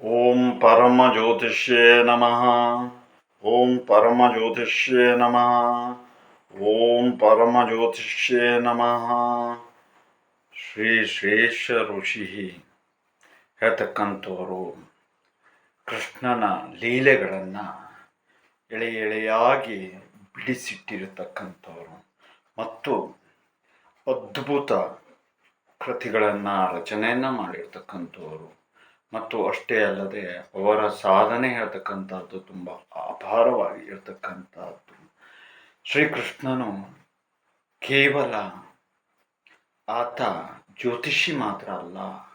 ಓಂ ಪರಮ ಜ್ಯೋತಿಷ್ಯೇ ನಮಃ. ಓಂ ಪರಮ ಜ್ಯೋತಿಷ್ಯೇ ನಮಃ. ಓಂ ಪರಮ ಜ್ಯೋತಿಷ್ಯೇ ನಮಃ. ಶ್ರೀ ಶೇಷ ಋಷಿ ಹೇಳ್ತಕ್ಕಂಥವರು ಕೃಷ್ಣನ ಲೀಲೆಗಳನ್ನು ಎಳೆ ಎಳೆಯಾಗಿ ಬಿಡಿಸಿಟ್ಟಿರತಕ್ಕಂಥವರು ಮತ್ತು ಅದ್ಭುತ ಕೃತಿಗಳನ್ನು ರಚನೆಯನ್ನು ಮಾಡಿರ್ತಕ್ಕಂಥವರು ಮತ್ತು ಅಷ್ಟೇ ಅಲ್ಲದೆ ಅವರ ಸಾಧನೆ ಹೇಳ್ತಕ್ಕಂಥದ್ದು ತುಂಬ ಅಪಾರವಾಗಿ ಇರತಕ್ಕಂಥದ್ದು. ಶ್ರೀಕೃಷ್ಣನು ಕೇವಲ ಆತ ಜ್ಯೋತಿಷಿ ಮಾತ್ರ ಅಲ್ಲ,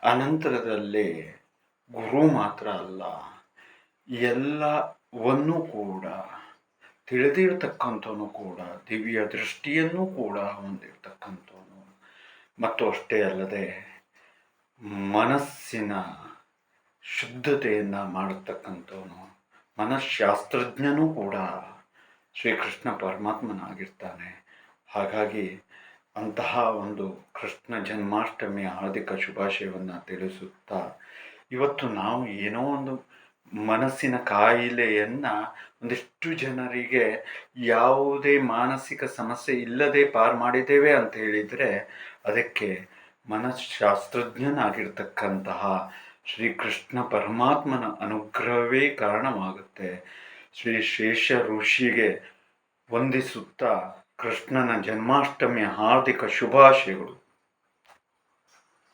ಅನಂತರದಲ್ಲಿ ಗುರು ಮಾತ್ರ ಅಲ್ಲ, ಎಲ್ಲವನ್ನೂ ಕೂಡ ತಿಳಿದಿರ್ತಕ್ಕಂಥವನು ಕೂಡ, ದಿವ್ಯ ದೃಷ್ಟಿಯನ್ನು ಕೂಡ ಹೊಂದಿರತಕ್ಕಂಥವನು ಮತ್ತು ಅಷ್ಟೇ ಅಲ್ಲದೆ ಮನಸ್ಸಿನ ಶುದ್ಧತೆಯನ್ನು ಮಾಡತಕ್ಕಂಥವನು, ಮನಃಶಾಸ್ತ್ರಜ್ಞನೂ ಕೂಡ ಶ್ರೀಕೃಷ್ಣ ಪರಮಾತ್ಮನಾಗಿರ್ತಾನೆ. ಹಾಗಾಗಿ ಅಂತಹ ಒಂದು ಕೃಷ್ಣ ಜನ್ಮಾಷ್ಟಮಿಯ ಹಾರ್ದಿಕ ಶುಭಾಶಯವನ್ನು ತಿಳಿಸುತ್ತಾ, ಇವತ್ತು ನಾವು ಏನೋ ಒಂದು ಮನಸ್ಸಿನ ಕಾಯಿಲೆಯನ್ನು ಒಂದಿಷ್ಟು ಜನರಿಗೆ ಯಾವುದೇ ಮಾನಸಿಕ ಸಮಸ್ಯೆ ಇಲ್ಲದೆ ಪಾರು ಮಾಡಿದ್ದೇವೆ ಅಂತ ಹೇಳಿದರೆ ಅದಕ್ಕೆ ಮನಃಶಾಸ್ತ್ರಜ್ಞನಾಗಿರ್ತಕ್ಕಂತಹ ಶ್ರೀಕೃಷ್ಣ ಪರಮಾತ್ಮನ ಅನುಗ್ರಹವೇ ಕಾರಣವಾಗುತ್ತೆ. ಶ್ರೀ ಶೇಷ ಋಷಿಗೆ ವಂದಿಸುತ್ತಾ ಕೃಷ್ಣನ ಜನ್ಮಾಷ್ಟಮಿಯ ಹಾರ್ದಿಕ ಶುಭಾಶಯಗಳು.